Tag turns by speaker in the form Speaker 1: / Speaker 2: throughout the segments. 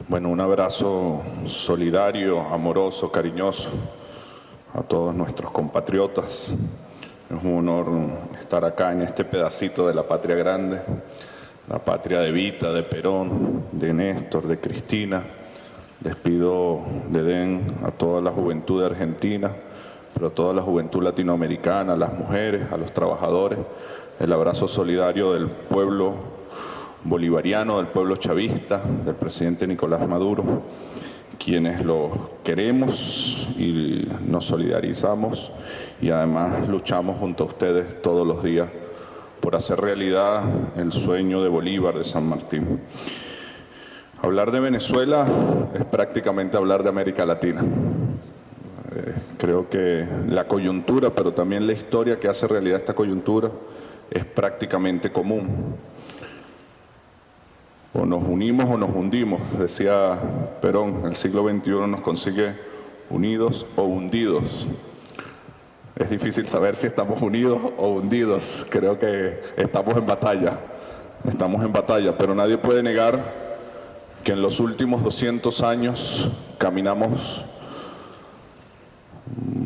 Speaker 1: Bueno, un abrazo solidario, amoroso, cariñoso a todos nuestros compatriotas. Es un honor estar acá en este pedacito de la patria grande, la patria de Evita, de Perón, de Néstor, de Cristina. Les pido de den a toda la juventud de Argentina, pero a toda la juventud latinoamericana, a las mujeres, a los trabajadores, el abrazo solidario del pueblo bolivariano, del pueblo chavista, del presidente Nicolás Maduro, quienes lo queremos y nos solidarizamos y además luchamos junto a ustedes todos los días por hacer realidad el sueño de Bolívar, de San Martín. Hablar de Venezuela es prácticamente hablar de América Latina. Creo que la coyuntura, pero también la historia que hace realidad esta coyuntura, es prácticamente común. O nos unimos o nos hundimos, decía Perón, el siglo XXI nos consigue unidos o hundidos. Es difícil saber si estamos unidos o hundidos, creo que estamos en batalla, pero nadie puede negar que en los últimos 200 años caminamos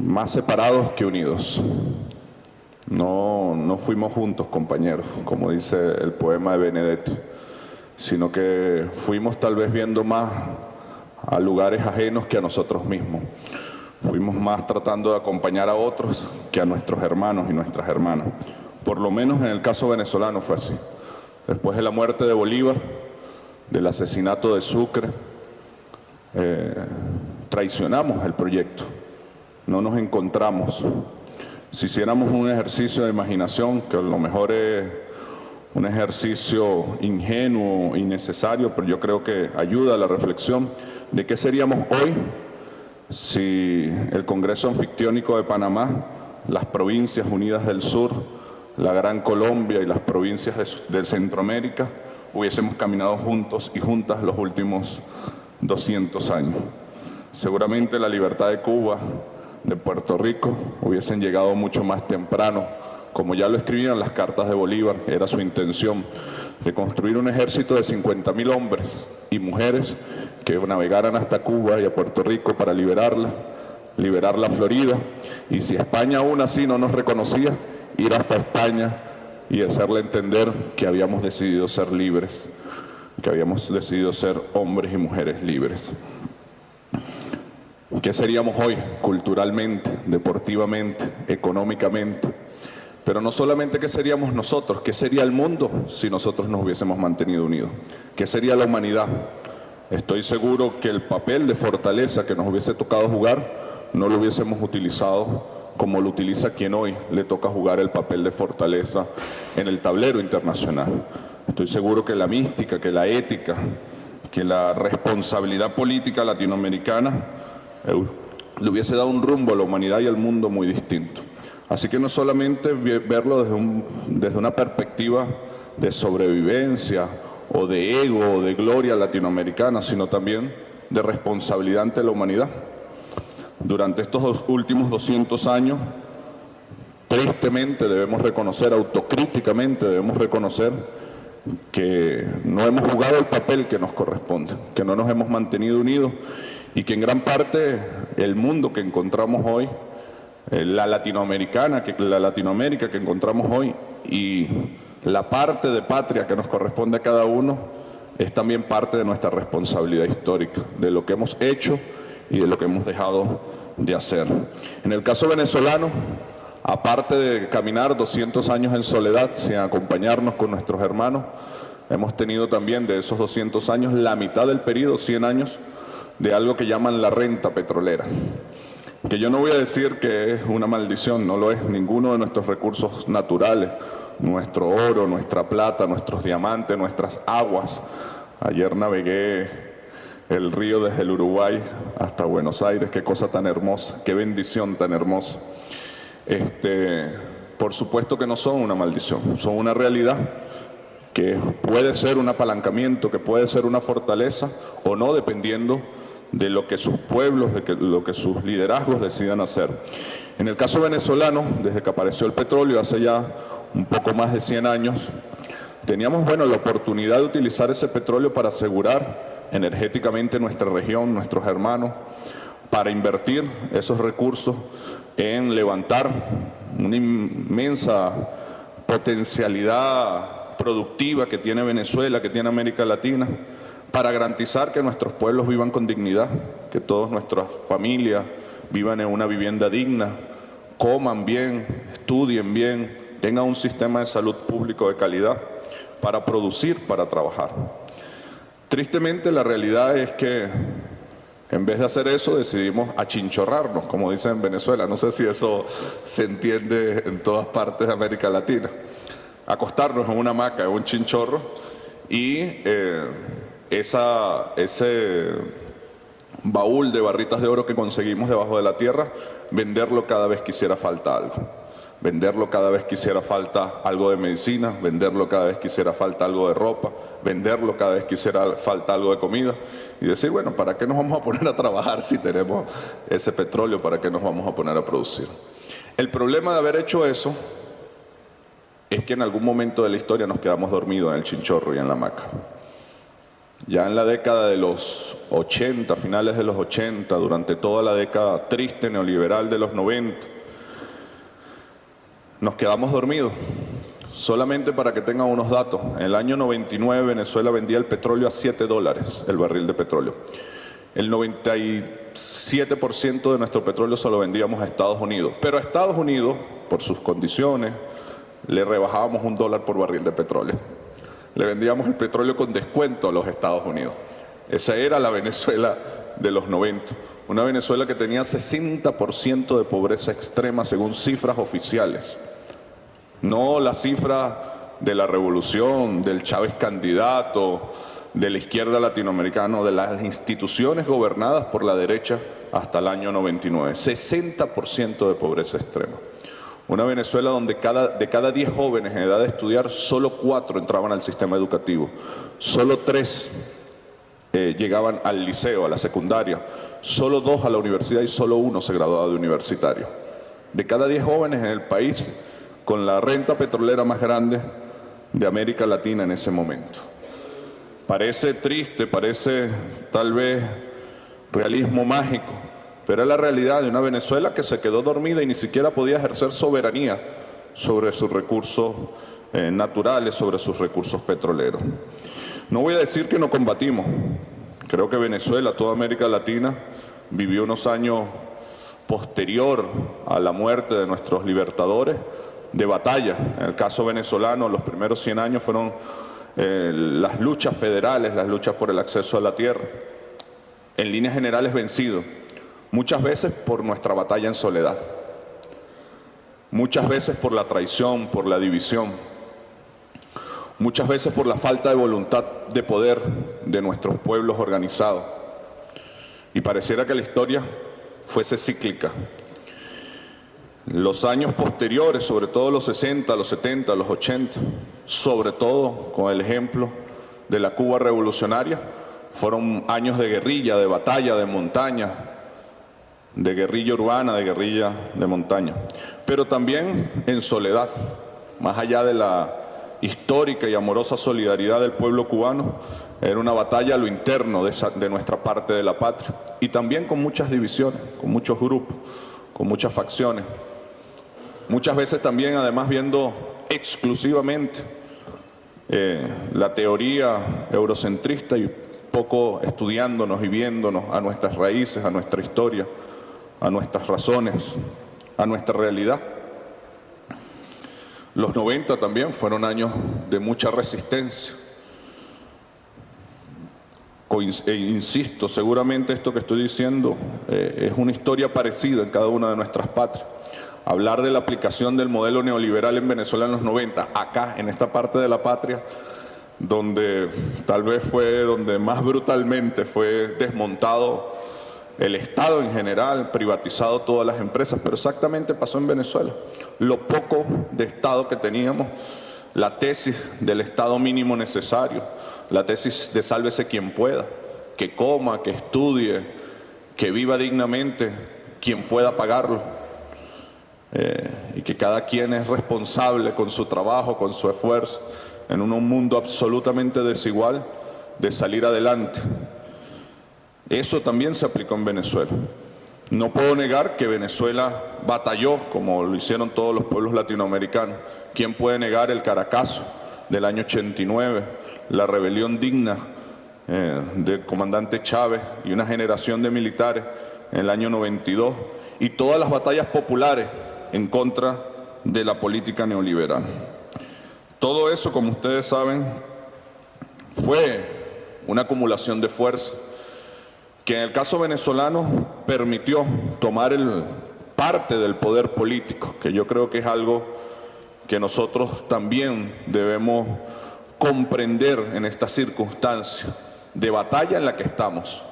Speaker 1: más separados que unidos. No fuimos juntos, compañeros, como dice el poema de Benedetti, sino que fuimos tal vez viendo más a lugares ajenos que a nosotros mismos. Fuimos más tratando de acompañar a otros que a nuestros hermanos y nuestras hermanas. Por lo menos en el caso venezolano fue así. Después de la muerte de Bolívar, del asesinato de Sucre, traicionamos el proyecto, no nos encontramos. Si hiciéramos un ejercicio de imaginación, que a lo mejor es un ejercicio ingenuo, innecesario, pero yo creo que ayuda a la reflexión de qué seríamos hoy si el Congreso Anfictiónico de Panamá, las Provincias Unidas del Sur, la Gran Colombia y las provincias de Centroamérica hubiésemos caminado juntos y juntas los últimos 200 años. Seguramente la libertad de Cuba, de Puerto Rico, hubiesen llegado mucho más temprano, como ya lo escribían las cartas de Bolívar. Era su intención de construir un ejército de 50.000 hombres y mujeres que navegaran hasta Cuba y a Puerto Rico para liberar la Florida, y si España aún así no nos reconocía, ir hasta España y hacerle entender que habíamos decidido ser libres, que habíamos decidido ser hombres y mujeres libres. ¿Qué seríamos hoy culturalmente, deportivamente, económicamente? Pero no solamente qué seríamos nosotros, qué sería el mundo si nosotros nos hubiésemos mantenido unidos, qué sería la humanidad. Estoy seguro que el papel de fortaleza que nos hubiese tocado jugar no lo hubiésemos utilizado como lo utiliza quien hoy le toca jugar el papel de fortaleza en el tablero internacional. Estoy seguro que la mística, que la ética, que la responsabilidad política latinoamericana le hubiese dado un rumbo a la humanidad y al mundo muy distinto. Así que no solamente verlo desde una perspectiva de sobrevivencia o de ego o de gloria latinoamericana, sino también de responsabilidad ante la humanidad. Durante estos últimos 200 años, tristemente debemos reconocer, autocríticamente debemos reconocer que no hemos jugado el papel que nos corresponde, que no nos hemos mantenido unidos y que en gran parte el mundo que encontramos hoy, la Latinoamérica que encontramos hoy y la parte de patria que nos corresponde a cada uno es también parte de nuestra responsabilidad histórica, de lo que hemos hecho y de lo que hemos dejado de hacer. En el caso venezolano, aparte de caminar 200 años en soledad sin acompañarnos con nuestros hermanos, hemos tenido también de esos 200 años la mitad del periodo, 100 años, de algo que llaman la renta petrolera. Que yo no voy a decir que es una maldición, no lo es. Ninguno de nuestros recursos naturales, nuestro oro, nuestra plata, nuestros diamantes, nuestras aguas. Ayer navegué el río desde el Uruguay hasta Buenos Aires, qué cosa tan hermosa, qué bendición tan hermosa. Por supuesto que no son una maldición, son una realidad que puede ser un apalancamiento, que puede ser una fortaleza o no, dependiendo de lo que sus pueblos, de lo que sus liderazgos decidan hacer. En el caso venezolano, desde que apareció el petróleo hace ya un poco más de 100 años, teníamos la oportunidad de utilizar ese petróleo para asegurar energéticamente nuestra región, nuestros hermanos, para invertir esos recursos en levantar una inmensa potencialidad productiva que tiene Venezuela, que tiene América Latina, para garantizar que nuestros pueblos vivan con dignidad, que todas nuestras familias vivan en una vivienda digna, coman bien, estudien bien, tengan un sistema de salud público de calidad, para producir, para trabajar. Tristemente, la realidad es que en vez de hacer eso, decidimos achinchorrarnos, como dicen en Venezuela. No sé si eso se entiende en todas partes de América Latina. Acostarnos en una hamaca, en un chinchorro, y ese baúl de barritas de oro que conseguimos debajo de la tierra, venderlo cada vez que hiciera falta algo. Venderlo cada vez que hiciera falta algo de medicina, venderlo cada vez que hiciera falta algo de ropa, venderlo cada vez que hiciera falta algo de comida y decir, bueno, ¿para qué nos vamos a poner a trabajar si tenemos ese petróleo? ¿Para qué nos vamos a poner a producir? El problema de haber hecho eso es que en algún momento de la historia nos quedamos dormidos en el chinchorro y en la hamaca. Ya en la década de los 80, finales de los 80, durante toda la década triste neoliberal de los 90, nos quedamos dormidos. Solamente para que tengan unos datos, en el año 99 Venezuela vendía el petróleo a $7 el barril de petróleo. El 97% de nuestro petróleo se lo vendíamos a Estados Unidos. Pero a Estados Unidos, por sus condiciones, le rebajábamos $1 por barril de petróleo. Le vendíamos el petróleo con descuento a los Estados Unidos. Esa era la Venezuela de los 90. Una Venezuela que tenía 60% de pobreza extrema según cifras oficiales. No la cifra de la revolución, del Chávez candidato, de la izquierda latinoamericana, de las instituciones gobernadas por la derecha hasta el año 99. 60% de pobreza extrema. Una Venezuela donde de cada 10 jóvenes en edad de estudiar, solo 4 entraban al sistema educativo, solo 3 llegaban al liceo, a la secundaria, solo 2 a la universidad y solo 1 se graduaba de universitario. De cada 10 jóvenes en el país, con la renta petrolera más grande de América Latina en ese momento. Parece triste, parece tal vez realismo mágico, pero es la realidad de una Venezuela que se quedó dormida y ni siquiera podía ejercer soberanía sobre sus recursos naturales, sobre sus recursos petroleros. No voy a decir que no combatimos. Creo que Venezuela, toda América Latina, vivió unos años posterior a la muerte de nuestros libertadores de batalla. En el caso venezolano, los primeros 100 años fueron las luchas federales, las luchas por el acceso a la tierra. En líneas generales vencidos, muchas veces por nuestra batalla en soledad, muchas veces por la traición, por la división, muchas veces por la falta de voluntad de poder de nuestros pueblos organizados. Y pareciera que la historia fuese cíclica. Los años posteriores, sobre todo los 60, los 70, los 80, sobre todo con el ejemplo de la Cuba revolucionaria, fueron años de guerrilla, de batalla, de montaña, de guerrilla urbana, de guerrilla de montaña, pero también en soledad, más allá de la histórica y amorosa solidaridad del pueblo cubano, era una batalla a lo interno de nuestra parte de la patria, y también con muchas divisiones, con muchos grupos, con muchas facciones, muchas veces también además viendo exclusivamente la teoría eurocentrista y poco estudiándonos y viéndonos a nuestras raíces, a nuestra historia, a nuestras razones, a nuestra realidad. Los 90 también fueron años de mucha resistencia. Insisto, seguramente esto que estoy diciendo es una historia parecida en cada una de nuestras patrias. Hablar de la aplicación del modelo neoliberal en Venezuela en los 90, acá, en esta parte de la patria, donde tal vez fue donde más brutalmente fue desmontado el Estado en general, privatizado todas las empresas, pero exactamente pasó en Venezuela. Lo poco de Estado que teníamos, la tesis del Estado mínimo necesario, la tesis de sálvese quien pueda, que coma, que estudie, que viva dignamente quien pueda pagarlo, y que cada quien es responsable con su trabajo, con su esfuerzo, en un mundo absolutamente desigual, de salir adelante. Eso también se aplicó en Venezuela. No puedo negar que Venezuela batalló, como lo hicieron todos los pueblos latinoamericanos. ¿Quién puede negar el Caracazo del año 89, la rebelión digna del comandante Chávez y una generación de militares en el año 92, y todas las batallas populares en contra de la política neoliberal? Todo eso, como ustedes saben, fue una acumulación de fuerza que en el caso venezolano permitió tomar parte del poder político, que yo creo que es algo que nosotros también debemos comprender en esta circunstancia de batalla en la que estamos.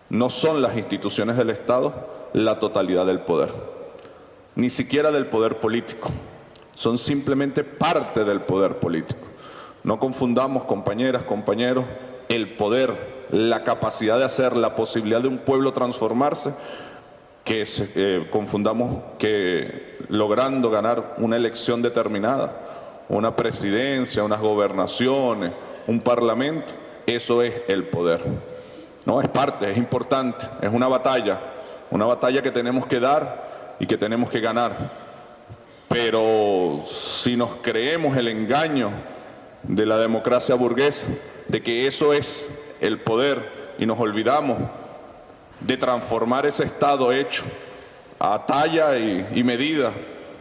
Speaker 1: No son las instituciones del Estado la totalidad del poder, ni siquiera del poder político. Son simplemente parte del poder político. No confundamos, compañeras, compañeros, el poder, la capacidad de hacer, la posibilidad de un pueblo transformarse, confundamos que logrando ganar una elección determinada, una presidencia, unas gobernaciones, un parlamento, eso es el poder. No, es parte, es importante, es una batalla que tenemos que dar y que tenemos que ganar. Pero si nos creemos el engaño de la democracia burguesa, de que eso es el poder, y nos olvidamos de transformar ese Estado hecho a talla y medida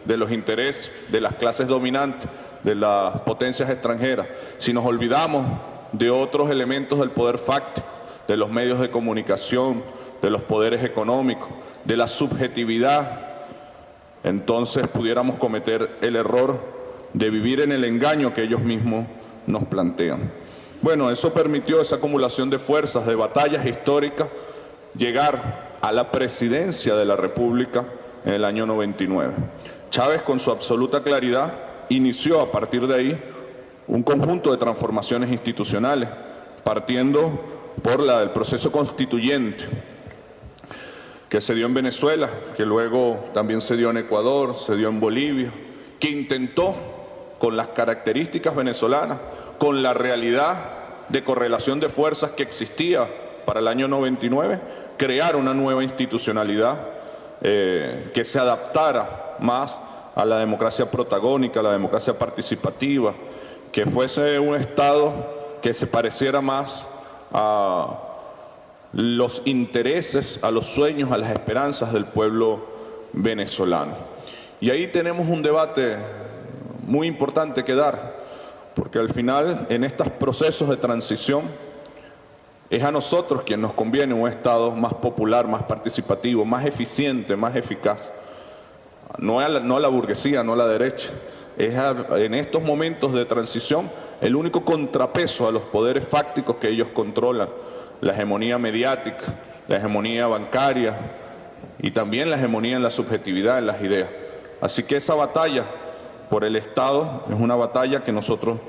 Speaker 1: de los intereses de las clases dominantes, de las potencias extranjeras, si nos olvidamos de otros elementos del poder fáctico, de los medios de comunicación, de los poderes económicos, de la subjetividad, entonces pudiéramos cometer el error de vivir en el engaño que ellos mismos nos plantean. Bueno, eso permitió esa acumulación de fuerzas, de batallas históricas, llegar a la presidencia de la República en el año 99. Chávez, con su absoluta claridad, inició a partir de ahí un conjunto de transformaciones institucionales, partiendo por el proceso constituyente que se dio en Venezuela, que luego también se dio en Ecuador, se dio en Bolivia, que intentó, con las características venezolanas, con la realidad de correlación de fuerzas que existía para el año 99, crear una nueva institucionalidad que se adaptara más a la democracia protagónica, a la democracia participativa, que fuese un Estado que se pareciera más a los intereses, a los sueños, a las esperanzas del pueblo venezolano. Y ahí tenemos un debate muy importante que dar, porque al final, en estos procesos de transición, es a nosotros quien nos conviene un Estado más popular, más participativo, más eficiente, más eficaz. No a la burguesía, no a la derecha. En estos momentos de transición, el único contrapeso a los poderes fácticos que ellos controlan, la hegemonía mediática, la hegemonía bancaria y también la hegemonía en la subjetividad, en las ideas. Así que esa batalla por el Estado es una batalla que nosotros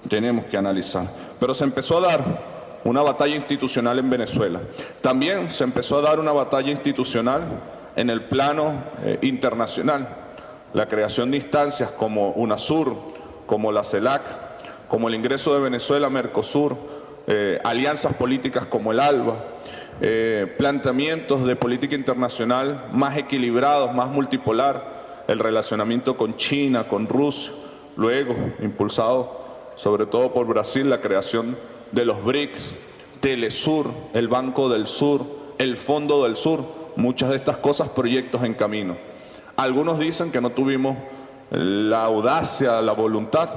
Speaker 1: tenemos que analizar. Pero se empezó a dar una batalla institucional en Venezuela. También se empezó a dar una batalla institucional en el plano internacional. La creación de instancias como UNASUR, como la CELAC, como el ingreso de Venezuela a Mercosur, alianzas políticas como el ALBA, planteamientos de política internacional más equilibrados, más multipolar, el relacionamiento con China, con Rusia, luego impulsado sobre todo por Brasil, la creación de los BRICS, Telesur, el Banco del Sur, el Fondo del Sur, muchas de estas cosas, proyectos en camino. Algunos dicen que no tuvimos la audacia, la voluntad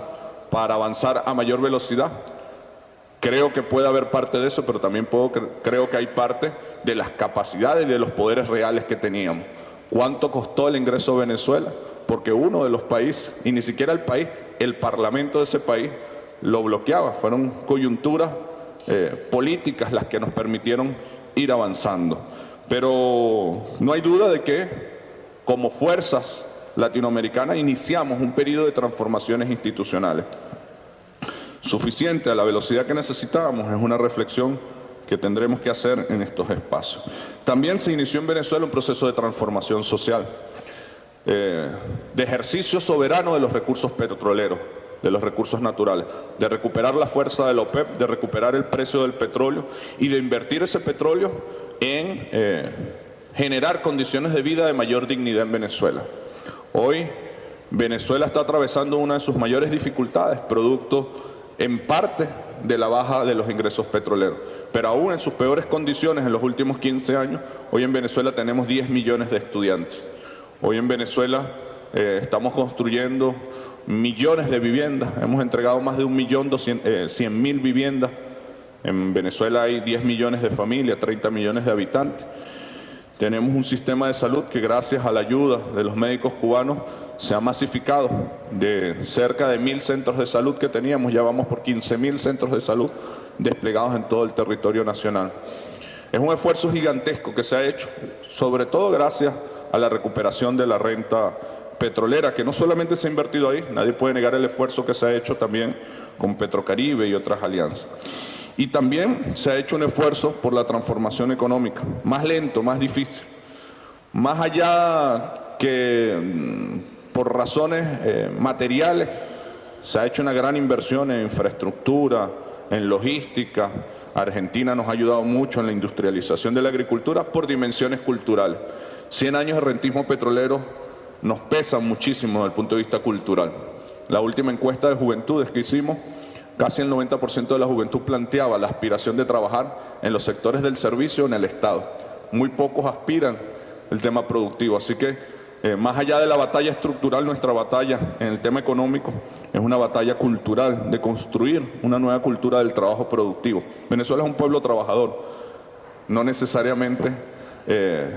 Speaker 1: para avanzar a mayor velocidad. Creo que puede haber parte de eso, pero también creo que hay parte de las capacidades y de los poderes reales que teníamos. ¿Cuánto costó el ingreso a Venezuela? Porque uno de los países, y ni siquiera el país, el parlamento de ese país lo bloqueaba. Fueron coyunturas políticas las que nos permitieron ir avanzando. Pero no hay duda de que como fuerzas latinoamericanas iniciamos un periodo de transformaciones institucionales. Suficiente a la velocidad que necesitábamos, es una reflexión que tendremos que hacer en estos espacios. También se inició en Venezuela un proceso de transformación social, de ejercicio soberano de los recursos petroleros. de los recursos naturales, de recuperar la fuerza de la OPEP, de recuperar el precio del petróleo y de invertir ese petróleo en generar condiciones de vida de mayor dignidad en Venezuela. Hoy Venezuela está atravesando una de sus mayores dificultades, producto en parte de la baja de los ingresos petroleros. Pero aún en sus peores condiciones en los últimos 15 años, hoy en Venezuela tenemos 10 millones de estudiantes. Hoy en Venezuela estamos construyendo millones de viviendas, hemos entregado más de 1.100.000 viviendas. En Venezuela hay 10 millones de familias, 30 millones de habitantes. Tenemos un sistema de salud que gracias a la ayuda de los médicos cubanos se ha masificado. De cerca de 1.000 centros de salud que teníamos, ya vamos por 15.000 centros de salud desplegados en todo el territorio nacional. Es un esfuerzo gigantesco que se ha hecho, sobre todo gracias a la recuperación de la renta petrolera, que no solamente se ha invertido ahí, nadie puede negar el esfuerzo que se ha hecho también con Petrocaribe y otras alianzas. Y también se ha hecho un esfuerzo por la transformación económica, más lento, más difícil. Más allá que por razones materiales, se ha hecho una gran inversión en infraestructura, en logística. Argentina nos ha ayudado mucho en la industrialización de la agricultura por dimensiones culturales. 100 años de rentismo petrolero nos pesan muchísimo desde el punto de vista cultural. La última encuesta de juventudes que hicimos, casi el 90% de la juventud planteaba la aspiración de trabajar en los sectores del servicio en el Estado. Muy pocos aspiran el tema productivo. Así que, más allá de la batalla estructural, nuestra batalla en el tema económico es una batalla cultural, de construir una nueva cultura del trabajo productivo. Venezuela es un pueblo trabajador. No necesariamente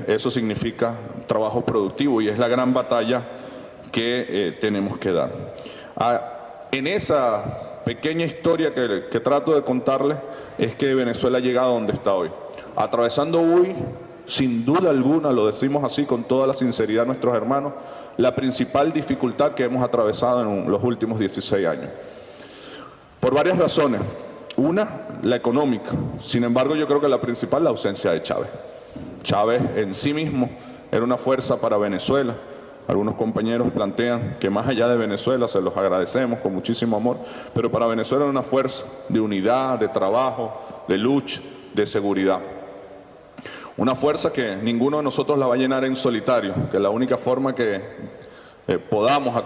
Speaker 1: eso significa trabajo productivo, y es la gran batalla que tenemos que dar. En esa pequeña historia que trato de contarles es que Venezuela llega a donde está hoy, atravesando hoy, sin duda alguna, lo decimos así con toda la sinceridad nuestros hermanos, la principal dificultad que hemos atravesado en los últimos 16 años. Por varias razones. Una, la económica. Sin embargo, yo creo que la principal, la ausencia de Chávez. Chávez en sí mismo era una fuerza para Venezuela. Algunos compañeros plantean que más allá de Venezuela, se los agradecemos con muchísimo amor, pero para Venezuela era una fuerza de unidad, de trabajo, de lucha, de seguridad. Una fuerza que ninguno de nosotros la va a llenar en solitario, que la única forma que podamos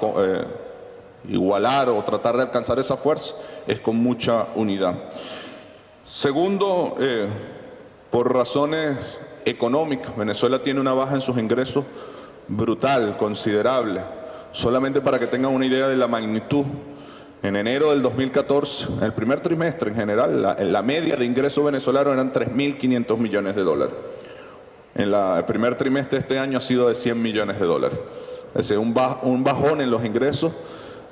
Speaker 1: igualar o tratar de alcanzar esa fuerza es con mucha unidad. Segundo, por razones económicas, Venezuela tiene una baja en sus ingresos brutal, considerable. Solamente para que tengan una idea de la magnitud, en enero del 2014, en el primer trimestre en general, la media de ingresos venezolanos eran 3.500 millones de dólares. En el primer trimestre de este año ha sido de 100 millones de dólares. Es decir, un bajón en los ingresos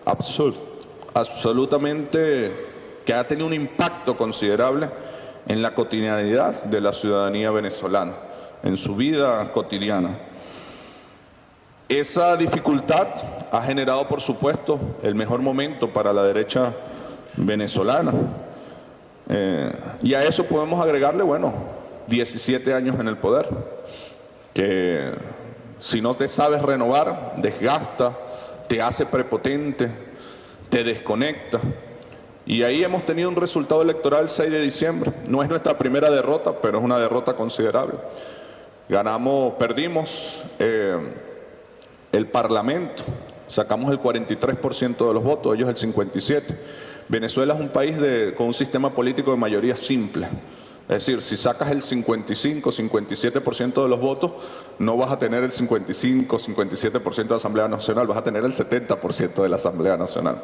Speaker 1: absolutamente que ha tenido un impacto considerable en la cotidianidad de la ciudadanía venezolana, en su vida cotidiana. Esa dificultad ha generado, por supuesto, el mejor momento para la derecha venezolana. Y a eso podemos agregarle, 17 años en el poder, que si no te sabes renovar, desgasta, te hace prepotente, te desconecta. Y ahí hemos tenido un resultado electoral el 6 de diciembre. No es nuestra primera derrota, pero es una derrota considerable. Perdimos el Parlamento, sacamos el 43% de los votos, ellos el 57%. Venezuela es un país con un sistema político de mayoría simple. Es decir, si sacas el 55, 57% de los votos, no vas a tener el 55, 57% de la Asamblea Nacional, vas a tener el 70% de la Asamblea Nacional.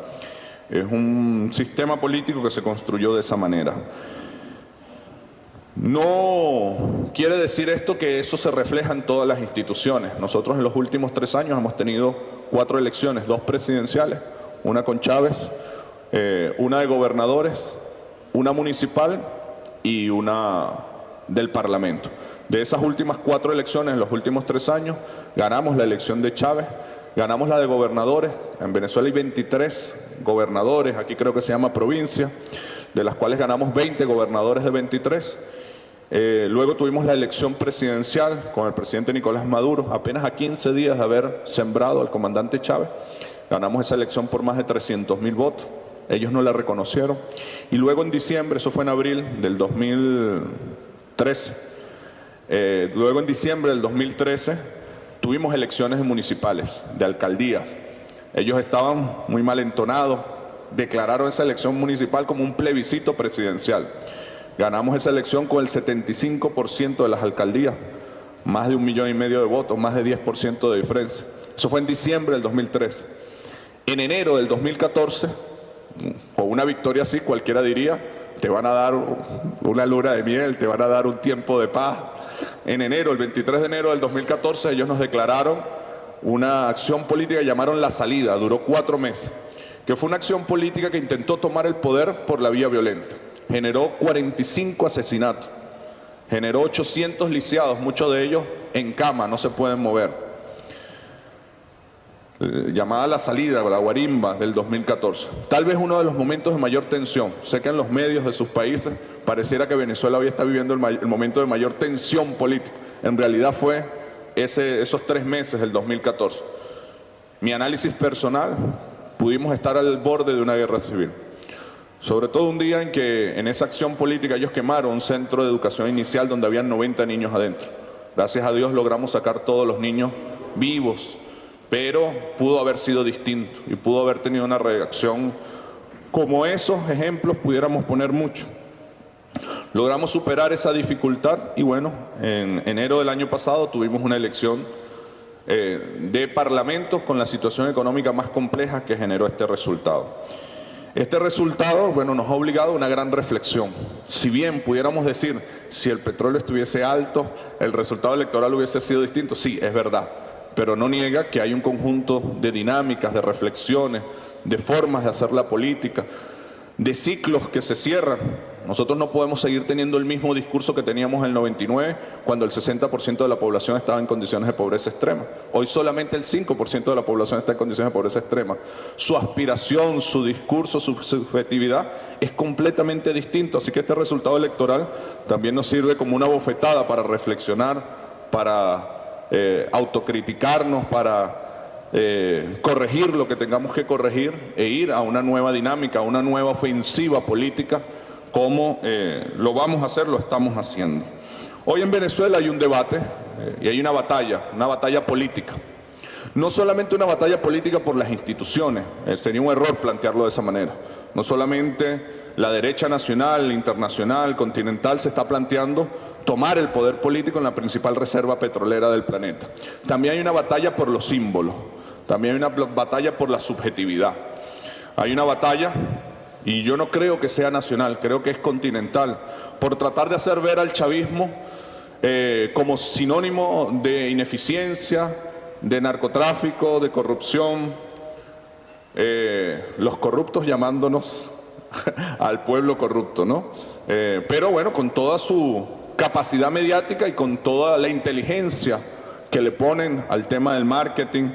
Speaker 1: Es un sistema político que se construyó de esa manera. No quiere decir esto que eso se refleja en todas las instituciones. Nosotros en los últimos 3 años hemos tenido 4 elecciones, 2 presidenciales, una con Chávez, una de gobernadores, una municipal y una del Parlamento. De esas últimas 4 elecciones en los últimos 3 años, ganamos la elección de Chávez, ganamos la de gobernadores. En Venezuela hay 23 gobernadores, aquí creo que se llama provincia, de las cuales ganamos 20 gobernadores de 23. Luego tuvimos la elección presidencial con el presidente Nicolás Maduro, apenas a 15 días de haber sembrado al comandante Chávez. Ganamos esa elección por más de 300.000 votos. Ellos no la reconocieron. Y luego en diciembre, eso fue en abril del 2013, luego en diciembre del 2013 tuvimos elecciones municipales, de alcaldías. Ellos estaban muy mal entonados, declararon esa elección municipal como un plebiscito presidencial. Ganamos esa elección con el 75% de las alcaldías, más de 1,5 millones de votos, más de 10% de diferencia. Eso fue en diciembre del 2013. En enero del 2014, con una victoria así, cualquiera diría, te van a dar una luna de miel, te van a dar un tiempo de paz. En enero, el 23 de enero del 2014, ellos nos declararon una acción política que llamaron La Salida, duró 4 meses, que fue una acción política que intentó tomar el poder por la vía violenta. Generó 45 asesinatos, generó 800 lisiados, muchos de ellos en cama, no se pueden mover. Llamada La Salida, la guarimba del 2014. Tal vez uno de los momentos de mayor tensión. Sé que en los medios de sus países pareciera que Venezuela hoy está viviendo el momento de mayor tensión política. En realidad fue esos 3 meses del 2014. Mi análisis personal, pudimos estar al borde de una guerra civil. Sobre todo un día en que en esa acción política ellos quemaron un centro de educación inicial donde habían 90 niños adentro. Gracias a Dios logramos sacar todos los niños vivos, pero pudo haber sido distinto y pudo haber tenido una reacción. Como esos ejemplos pudiéramos poner mucho. Logramos superar esa dificultad y bueno, en enero del año pasado tuvimos una elección de parlamentos con la situación económica más compleja que generó este resultado. Este resultado, bueno, nos ha obligado a una gran reflexión. Si bien pudiéramos decir, si el petróleo estuviese alto, el resultado electoral hubiese sido distinto, sí, es verdad. Pero no niega que hay un conjunto de dinámicas, de reflexiones, de formas de hacer la política, de ciclos que se cierran. Nosotros no podemos seguir teniendo el mismo discurso que teníamos en el 99, cuando el 60% de la población estaba en condiciones de pobreza extrema. Hoy solamente el 5% de la población está en condiciones de pobreza extrema. Su aspiración, su discurso, su subjetividad es completamente distinto. Así que este resultado electoral también nos sirve como una bofetada para reflexionar, para autocriticarnos, para corregir lo que tengamos que corregir e ir a una nueva dinámica, a una nueva ofensiva política, como lo vamos a hacer, lo estamos haciendo. Hoy en Venezuela hay un debate y hay una batalla política. No solamente una batalla política por las instituciones, sería un error plantearlo de esa manera. No solamente la derecha nacional, internacional, continental se está planteando tomar el poder político en la principal reserva petrolera del planeta. También hay una batalla por los símbolos, también hay una batalla por la subjetividad. Hay una batalla, y yo no creo que sea nacional, creo que es continental, por tratar de hacer ver al chavismo como sinónimo de ineficiencia, de narcotráfico, de corrupción, los corruptos llamándonos al pueblo corrupto, ¿no? Pero bueno, con toda su capacidad mediática y con toda la inteligencia que le ponen al tema del marketing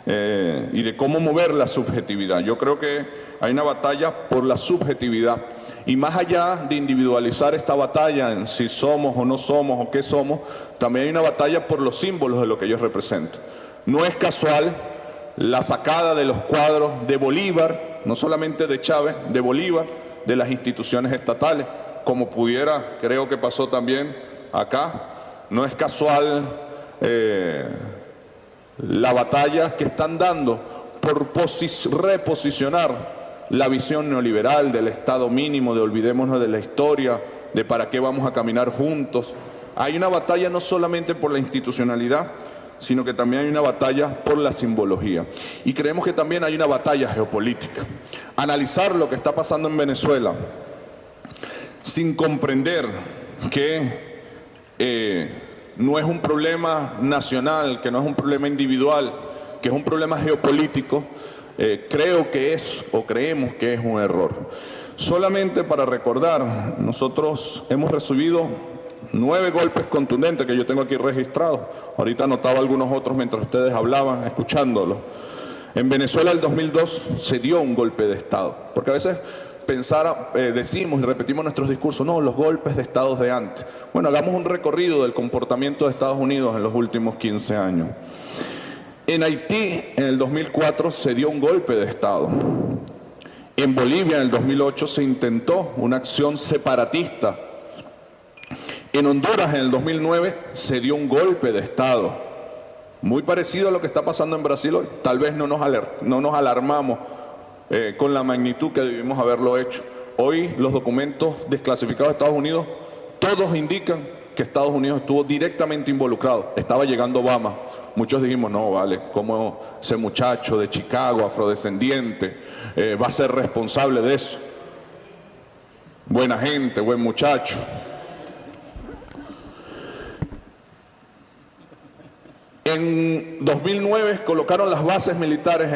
Speaker 1: y de cómo mover la subjetividad. Yo creo que hay una batalla por la subjetividad. Y más allá de individualizar esta batalla en si somos o no somos o qué somos, también hay una batalla por los símbolos de lo que ellos representan. No es casual la sacada de los cuadros de Bolívar, no solamente de Chávez, de Bolívar, de las instituciones estatales, como pudiera, creo que pasó también acá. No es casual la batalla que están dando por reposicionar la visión neoliberal del Estado mínimo, de olvidémonos de la historia, de para qué vamos a caminar juntos. Hay una batalla no solamente por la institucionalidad, sino que también hay una batalla por la simbología. Y creemos que también hay una batalla geopolítica. Analizar lo que está pasando en Venezuela sin comprender que no es un problema nacional, que no es un problema individual, que es un problema geopolítico, creo que es, o creemos que es un error. Solamente para recordar, nosotros hemos recibido 9 golpes contundentes que yo tengo aquí registrados. Ahorita anotaba algunos otros mientras ustedes hablaban, escuchándolos. En Venezuela el 2002 se dio un golpe de Estado, porque a veces decimos y repetimos nuestros discursos, no, los golpes de Estados de antes. Bueno, hagamos un recorrido del comportamiento de Estados Unidos en los últimos 15 años. En Haití, en el 2004, se dio un golpe de Estado. En Bolivia, en el 2008, se intentó una acción separatista. En Honduras, en el 2009, se dio un golpe de Estado. Muy parecido a lo que está pasando en Brasil hoy. Tal vez no nos alarmamos con la magnitud que debimos haberlo hecho. Hoy los documentos desclasificados de Estados Unidos, todos indican que Estados Unidos estuvo directamente involucrado. Estaba llegando Obama. Muchos dijimos, no, vale, ¿cómo ese muchacho de Chicago, afrodescendiente, va a ser responsable de eso? Buena gente, buen muchacho. En 2009 colocaron las bases militares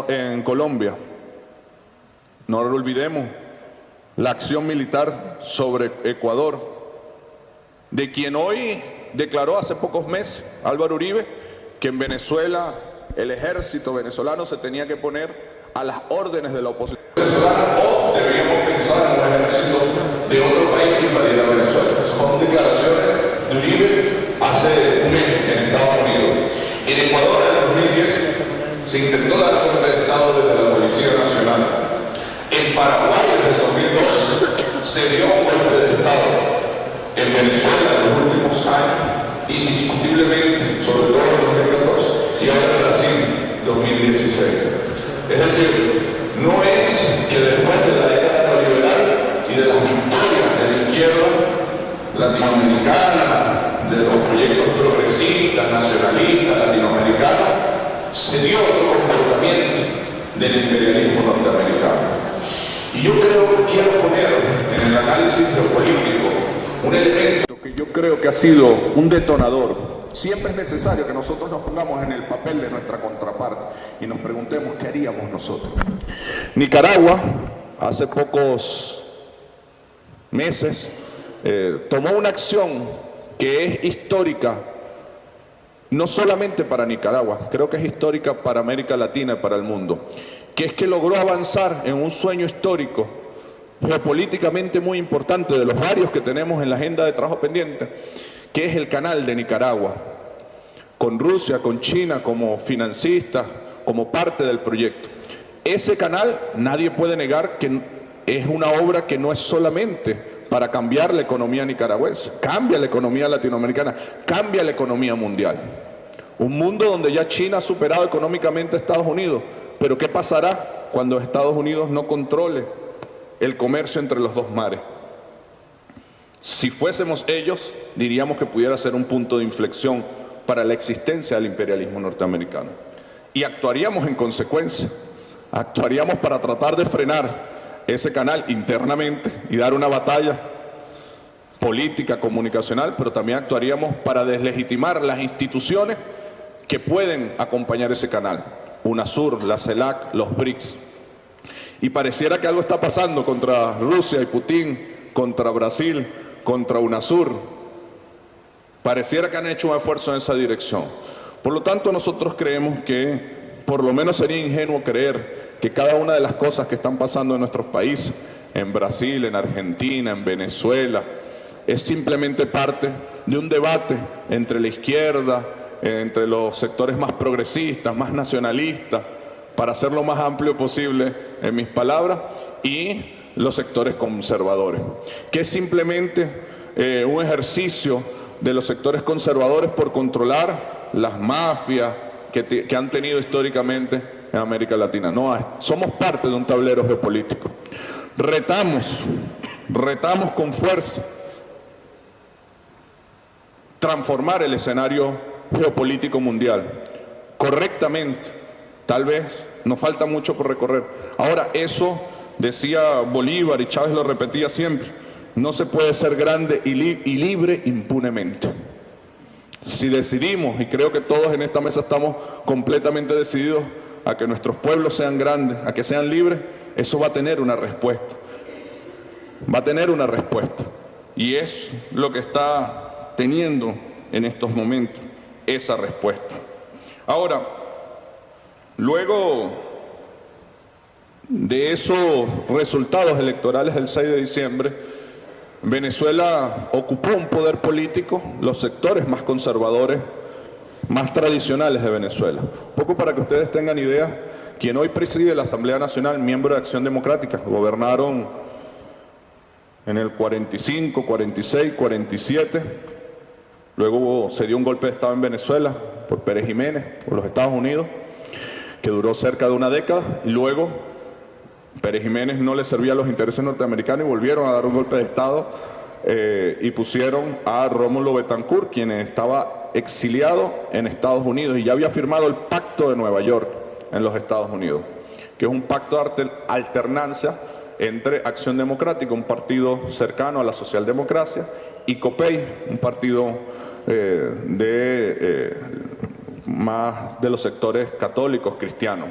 Speaker 1: en Colombia. No lo olvidemos, la acción militar sobre Ecuador, de quien hoy declaró hace pocos meses Álvaro Uribe que en Venezuela el ejército venezolano se tenía que poner a las órdenes de la oposición venezolana, o deberíamos pensar en un ejército de otro país que invadiera Venezuela. Esas son declaraciones de Uribe hace un mes en Estados Unidos. En Ecuador, en el 2010, se intentó dar golpe de Estado desde la Policía Nacional. En Paraguay, desde el 2002, se dio un golpe de Estado. En Venezuela, en los últimos años, indiscutiblemente, sobre todo en 2014, y ahora en Brasil, 2016. Es decir, no es que después de la década neoliberal y de las victorias de la izquierda latinoamericana, de los proyectos progresistas, nacionalistas, latinoamericanos, se dio otro comportamiento del imperialismo norteamericano. Y yo quiero poner en el análisis geopolítico un elemento que yo creo que ha sido un detonador. Siempre es necesario que nosotros nos pongamos en el papel de nuestra contraparte y nos preguntemos qué haríamos nosotros. Nicaragua, hace pocos meses, tomó una acción que es histórica, no solamente para Nicaragua, creo que es histórica para América Latina y para el mundo, que es que logró avanzar en un sueño histórico, geopolíticamente muy importante, de los varios que tenemos en la agenda de trabajo pendiente, que es el canal de Nicaragua, con Rusia, con China como financistas, como parte del proyecto. Ese canal, nadie puede negar que es una obra que no es solamente para cambiar la economía nicaragüense, cambia la economía latinoamericana, cambia la economía mundial. Un mundo donde ya China ha superado económicamente a Estados Unidos, pero ¿qué pasará cuando Estados Unidos no controle el comercio entre los dos mares? Si fuésemos ellos, diríamos que pudiera ser un punto de inflexión para la existencia del imperialismo norteamericano. Y actuaríamos en consecuencia, actuaríamos para tratar de frenar ese canal internamente y dar una batalla política, comunicacional, pero también actuaríamos para deslegitimar las instituciones que pueden acompañar ese canal. UNASUR, la CELAC, los BRICS. Y pareciera que algo está pasando contra Rusia y Putin, contra Brasil, contra UNASUR. Pareciera que han hecho un esfuerzo en esa dirección. Por lo tanto, nosotros creemos que por lo menos sería ingenuo creer que cada una de las cosas que están pasando en nuestros países, en Brasil, en Argentina, en Venezuela, es simplemente parte de un debate entre la izquierda, entre los sectores más progresistas, más nacionalistas, para hacer lo más amplio posible, en mis palabras, y los sectores conservadores, que es simplemente un ejercicio de los sectores conservadores por controlar las mafias que han tenido históricamente en América Latina. No, somos parte de un tablero geopolítico. Retamos con fuerza transformar el escenario geopolítico mundial correctamente. Tal vez nos falta mucho por recorrer. Ahora, eso decía Bolívar y Chávez lo repetía siempre: no se puede ser grande y libre impunemente. Si decidimos, y creo que todos en esta mesa estamos completamente decididos a que nuestros pueblos sean grandes, a que sean libres, eso va a tener una respuesta. Va a tener una respuesta. Y es lo que está teniendo en estos momentos, esa respuesta. Ahora, luego de esos resultados electorales del 6 de diciembre, Venezuela ocupó un poder político, los sectores más conservadores más tradicionales de Venezuela. Un poco para que ustedes tengan idea, quien hoy preside la Asamblea Nacional, miembro de Acción Democrática, gobernaron en el 45, 46, 47, luego se dio un golpe de Estado en Venezuela por Pérez Jiménez, por los Estados Unidos, que duró cerca de una década, y luego Pérez Jiménez no le servía a los intereses norteamericanos y volvieron a dar un golpe de Estado y pusieron a Rómulo Betancourt, quien estaba exiliado en Estados Unidos y ya había firmado el Pacto de Nueva York en los Estados Unidos, que es un pacto de alternancia entre Acción Democrática, un partido cercano a la socialdemocracia, y COPEI, un partido más de los sectores católicos, cristianos.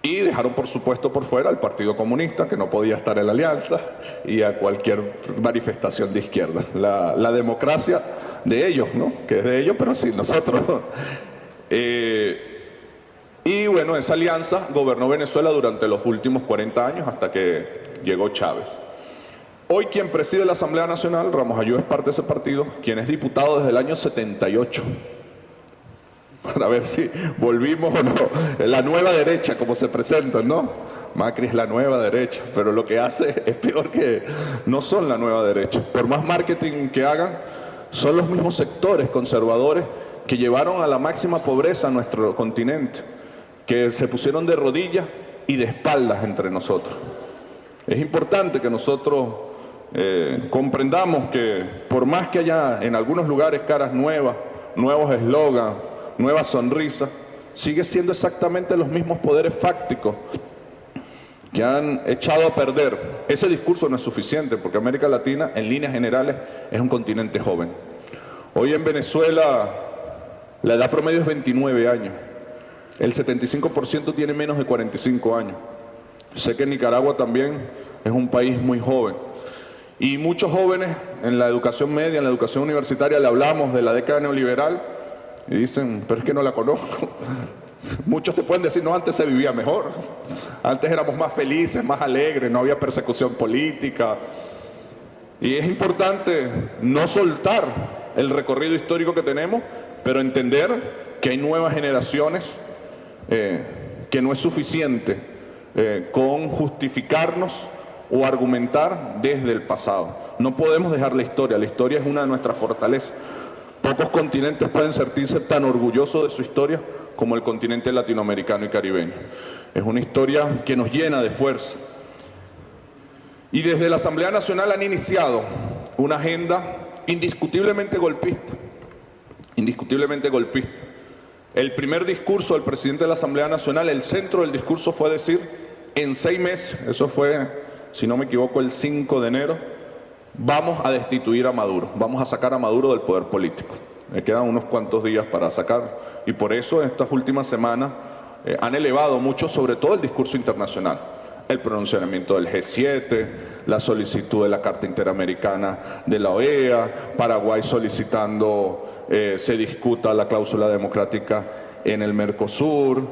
Speaker 1: Y dejaron, por supuesto, por fuera al Partido Comunista, que no podía estar en la alianza, y a cualquier manifestación de izquierda. La democracia de ellos, ¿no? Que es de ellos, pero sí, nosotros. Y bueno, esa alianza gobernó Venezuela durante los últimos 40 años hasta que llegó Chávez. Hoy quien preside la Asamblea Nacional, Ramos Ayú, es parte de ese partido, quien es diputado desde el año 78. Para ver si volvimos o no. La nueva derecha, como se presentan, ¿no? Macri es la nueva derecha, pero lo que hace es peor que no son la nueva derecha. Por más marketing que hagan, son los mismos sectores conservadores que llevaron a la máxima pobreza a nuestro continente, que se pusieron de rodillas y de espaldas entre nosotros. Es importante que nosotros comprendamos que por más que haya en algunos lugares caras nuevas, nuevos eslogans, nuevas sonrisas, sigue siendo exactamente los mismos poderes fácticos que han echado a perder. Ese discurso no es suficiente porque América Latina, en líneas generales, es un continente joven. Hoy en Venezuela la edad promedio es 29 años. El 75% tiene menos de 45 años. Sé que Nicaragua también es un país muy joven. Y muchos jóvenes en la educación media, en la educación universitaria, le hablamos de la década neoliberal y dicen, pero es que no la conozco. Muchos te pueden decir, no, antes se vivía mejor. Antes éramos más felices, más alegres, no había persecución política. Y es importante no soltar el recorrido histórico que tenemos, pero entender que hay nuevas generaciones, que no es suficiente con justificarnos o argumentar desde el pasado. No podemos dejar la historia es una de nuestras fortalezas. Pocos continentes pueden sentirse tan orgullosos de su historia como el continente latinoamericano y caribeño. Es una historia que nos llena de fuerza. Y desde la Asamblea Nacional han iniciado una agenda indiscutiblemente golpista. Indiscutiblemente golpista. El primer discurso del presidente de la Asamblea Nacional, el centro del discurso fue decir, en 6 meses, eso fue, si no me equivoco, el 5 de enero, vamos a destituir a Maduro, vamos a sacar a Maduro del poder político. Me quedan unos cuantos días para sacarlo. Y por eso estas últimas semanas han elevado mucho, sobre todo el discurso internacional. El pronunciamiento del G7, la solicitud de la Carta Interamericana de la OEA, Paraguay solicitando se discuta la cláusula democrática en el Mercosur,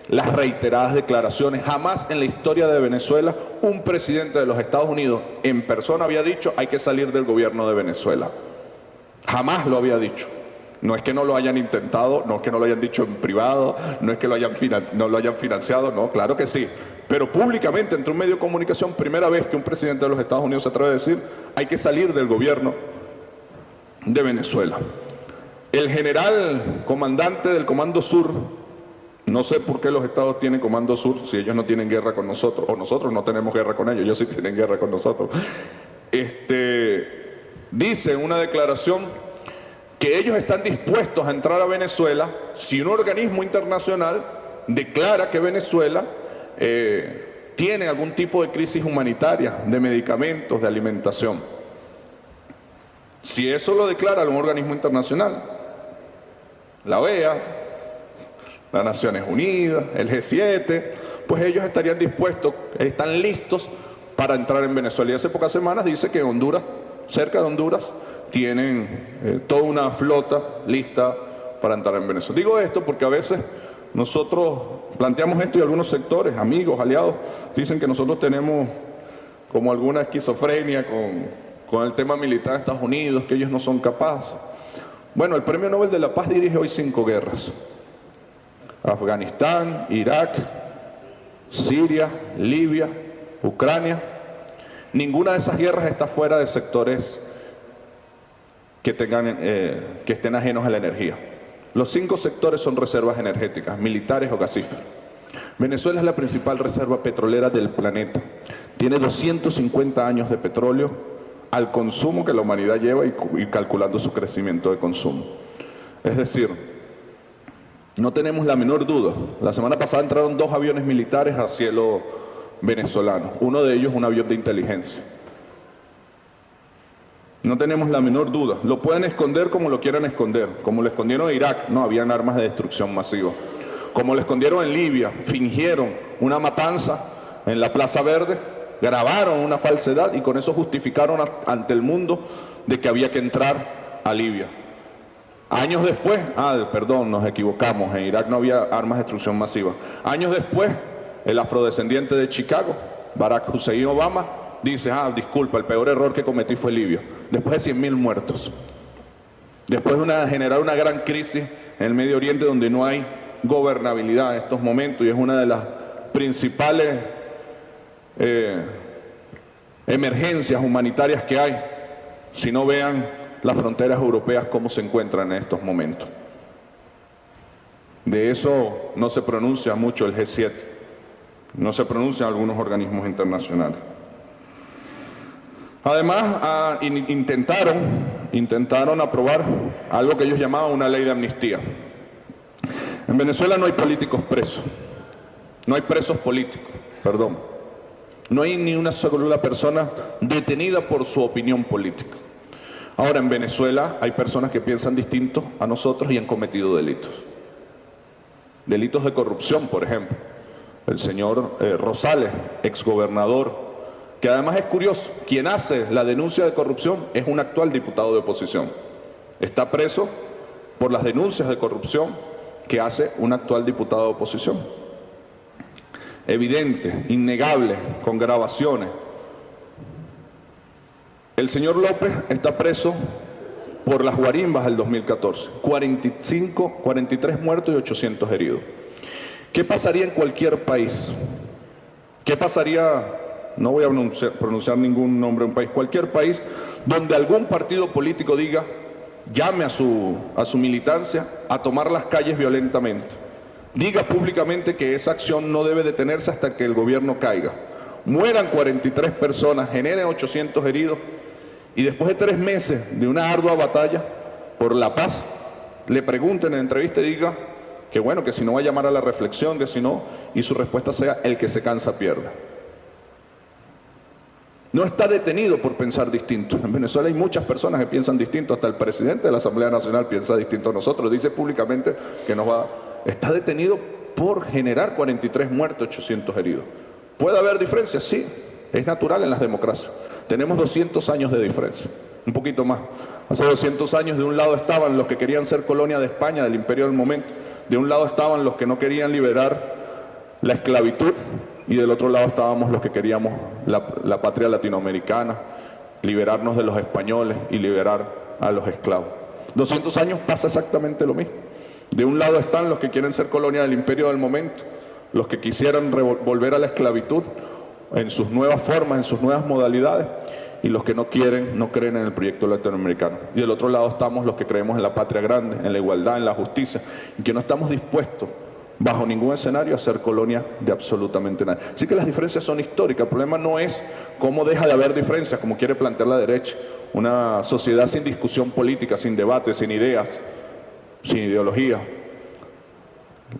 Speaker 1: las reiteradas declaraciones. Jamás en la historia de Venezuela un presidente de los Estados Unidos en persona había dicho hay que salir del gobierno de Venezuela. Jamás lo había dicho. No es que no lo hayan intentado, no es que no lo hayan dicho en privado, no es que no lo hayan financiado, no, claro que sí. Pero públicamente, entre un medio de comunicación, primera vez que un presidente de los Estados Unidos se atreve a decir hay que salir del gobierno de Venezuela. El general comandante del Comando Sur, no sé por qué los estados tienen Comando Sur si ellos no tienen guerra con nosotros, o nosotros no tenemos guerra con ellos, ellos sí tienen guerra con nosotros. Dice en una declaración que ellos están dispuestos a entrar a Venezuela si un organismo internacional declara que Venezuela tiene algún tipo de crisis humanitaria, de medicamentos, de alimentación. Si eso lo declara un organismo internacional, la OEA, las Naciones Unidas, el G7, pues ellos estarían dispuestos, están listos para entrar en Venezuela. Y hace pocas semanas dice que Honduras, cerca de Honduras, tienen toda una flota lista para entrar en Venezuela. Digo esto porque a veces nosotros planteamos esto y algunos sectores, amigos, aliados, dicen que nosotros tenemos como alguna esquizofrenia con el tema militar de Estados Unidos, que ellos no son capaces. Bueno, el Premio Nobel de la Paz dirige hoy 5 guerras. Afganistán, Irak, Siria, Libia, Ucrania. Ninguna de esas guerras está fuera de sectores que estén ajenos a la energía. Los 5 sectores son reservas energéticas, militares o gasíferas. Venezuela es la principal reserva petrolera del planeta. Tiene 250 años de petróleo al consumo que la humanidad lleva y calculando su crecimiento de consumo. Es decir, no tenemos la menor duda. La semana pasada entraron 2 aviones militares a cielo venezolano. Uno de ellos un avión de inteligencia. No tenemos la menor duda. Lo pueden esconder como lo quieran esconder. Como lo escondieron en Irak, no, habían armas de destrucción masiva. Como lo escondieron en Libia, fingieron una matanza en la Plaza Verde, grabaron una falsedad y con eso justificaron ante el mundo de que había que entrar a Libia. Años después, perdón, nos equivocamos, en Irak no había armas de destrucción masiva. Años después, el afrodescendiente de Chicago, Barack Hussein Obama, dice, disculpa, el peor error que cometí fue Libia. Después de 100.000 muertos. Después de generar una gran crisis en el Medio Oriente donde no hay gobernabilidad en estos momentos y es una de las principales emergencias humanitarias que hay. Si no, vean las fronteras europeas cómo se encuentran en estos momentos. De eso no se pronuncia mucho el G7, no se pronuncian algunos organismos internacionales. Además, intentaron aprobar algo que ellos llamaban una ley de amnistía. En Venezuela no hay políticos presos, no hay presos políticos, perdón. No hay ni una sola persona detenida por su opinión política. Ahora, en Venezuela hay personas que piensan distinto a nosotros y han cometido delitos. Delitos de corrupción, por ejemplo. El señor Rosales, exgobernador, que además es curioso, quien hace la denuncia de corrupción es un actual diputado de oposición. Está preso por las denuncias de corrupción que hace un actual diputado de oposición. Evidente, innegable, con grabaciones. El señor López está preso por las guarimbas del 2014. 43 muertos y 800 heridos. ¿Qué pasaría en cualquier país? ¿Qué pasaría, no voy a pronunciar ningún nombre de un país, cualquier país donde algún partido político diga, llame a su militancia a tomar las calles violentamente? Diga públicamente que esa acción no debe detenerse hasta que el gobierno caiga. Mueran 43 personas, generen 800 heridos y después de 3 meses de una ardua batalla por la paz, le pregunten en entrevista y diga que bueno, que si no va a llamar a la reflexión, que si no, y su respuesta sea el que se cansa pierde. No está detenido por pensar distinto. En Venezuela hay muchas personas que piensan distinto, hasta el presidente de la Asamblea Nacional piensa distinto a nosotros, dice públicamente que nos va. Está detenido por generar 43 muertos, 800 heridos. ¿Puede haber diferencias? Sí, es natural en las democracias. Tenemos 200 años de diferencia, un poquito más. Hace 200 años de un lado estaban los que querían ser colonia de España, del imperio del momento. De un lado estaban los que no querían liberar la esclavitud y del otro lado estábamos los que queríamos la patria latinoamericana, liberarnos de los españoles y liberar a los esclavos. 200 años pasa exactamente lo mismo. De un lado están los que quieren ser colonia del imperio del momento, los que quisieran volver a la esclavitud en sus nuevas formas, en sus nuevas modalidades, y los que no creen en el proyecto latinoamericano. Y del otro lado estamos los que creemos en la patria grande, en la igualdad, en la justicia, y que no estamos dispuestos, bajo ningún escenario, a ser colonia de absolutamente nada. Así que las diferencias son históricas. El problema no es cómo deja de haber diferencias, como quiere plantear la derecha. Una sociedad sin discusión política, sin debate, sin ideas, sin ideología.